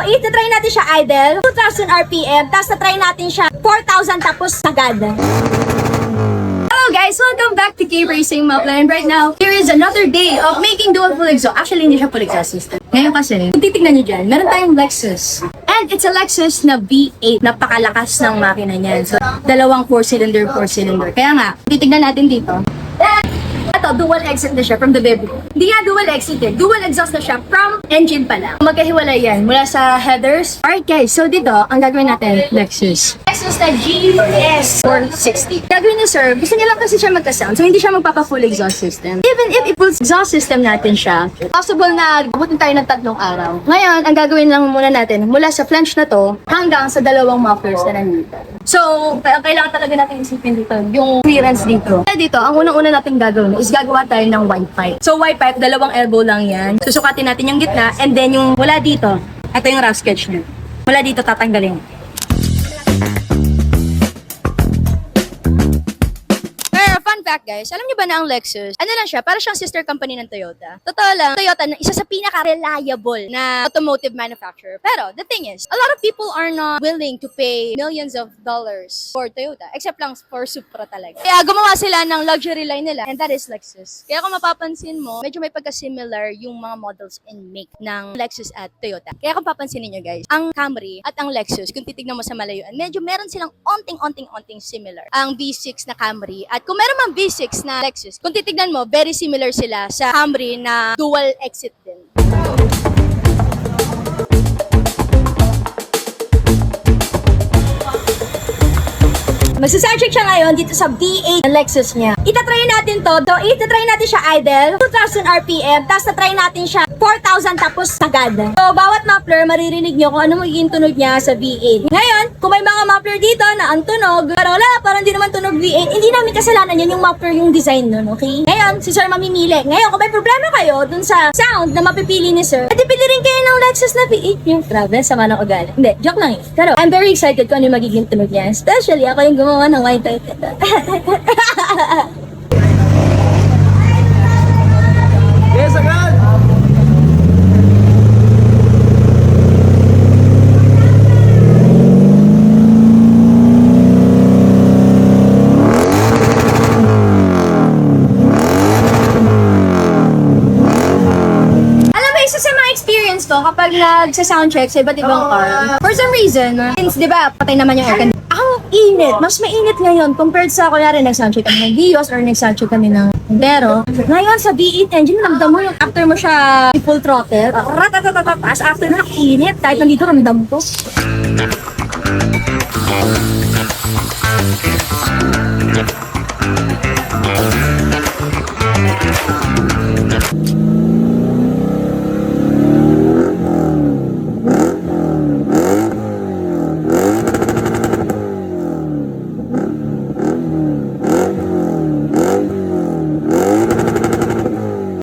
itatry natin siya idle, 2,000 RPM, tapos na-try natin siya 4,000 tapos agad. Hello guys! Welcome back to K-Racing Muffler. And right now, here is another day of making dual full exhaust. Actually, hindi siya full exhaust system. Ngayon kasi, kung titignan nyo dyan, meron tayong Lexus. And it's a Lexus na V8. Napakalakas ng makina niyan. So, dalawang 4-cylinder. Kaya nga, titignan natin dito. Ito, dual exit na siya from the baby. Hindi nga dual exit eh. Dual exhaust na siya from engine pa lang. Magkahiwalay yan mula sa headers. Alright guys, so dito, ang gagawin natin, Lexus na GS 460. Gagawin niya sir, gusto niya lang kasi siya magka-sound. So hindi siya magpapa-full exhaust system. Even if i-full exhaust system natin siya, possible na abutin tayo ng 3 araw. Ngayon, ang gagawin lang muna natin, mula sa flange na to, hanggang sa dalawang mufflers na nandito. So, kailangan talaga natin isipin dito, yung clearance dito. Kaya dito, ang unang-una natin gagawin is gagawa tayo ng wide pipe. So, wide pipe, dalawang elbow lang yan. Susukatin natin yung gitna, and then yung mula dito, ito yung rough sketch niya. Mula dito, tatanggalin. Fun fact guys, alam niyo ba na ang Lexus, ano lang siya, para siyang sister company ng Toyota. Totoo lang, Toyota na isa sa pinaka-reliable na automotive manufacturer. Pero the thing is, a lot of people are not willing to pay millions of dollars for Toyota, except lang for Supra talaga. Kaya gumawa sila ng luxury line nila, and that is Lexus. Kaya kung mapapansin mo, medyo may pagka-similar yung mga models and make ng Lexus at Toyota. Kaya kung papansinin nyo guys, ang Camry at ang Lexus, kung titignan mo sa malayuan, medyo meron silang onting similar. Ang V6 na Camry at kung meron mang V6 na Lexus, kung titignan mo, very similar sila sa Camry na dual exit din. Magsa-soundcheck siya ngayon dito sa V8 na Lexus niya. Itatry natin to. Itatry natin siya idle, 2,000 RPM, tapos na-try natin siya 4,000 tapos agad. So, bawat muffler, maririnig nyo kung ano magiging tunog niya sa V8. Ngayon, kung may mga muffler dito na ang tunog, pero wala, parang hindi naman tunog V8, hindi namin kasalanan yun, yung muffler yung design nun, okay? Ngayon, si Sir mamimili. Ngayon, kung may problema kayo dun sa sound na mapipili ni Sir, pwede pili rin kayo ng Lexus na V8 yung grabe, sama ng ugali. Hindi, joke lang eh. Pero, I'm very excited kung ano yung magiging tunog niya. Especially, ako yung gumawa ng white type. Yes, agad! Ko kapag nagsa-soundcheck sa iba't ibang car. For some reason, since 'di ba, patay naman yung aircon. Ang init, mas mainit ngayon compared sa kunyari nag-soundcheck kami ng Vios or nag-soundcheck kami ng Pero ngayon sa V8 engine, ramdam mo yung after mo siya full throttle, as after na init, kahit nandito ramdam ko.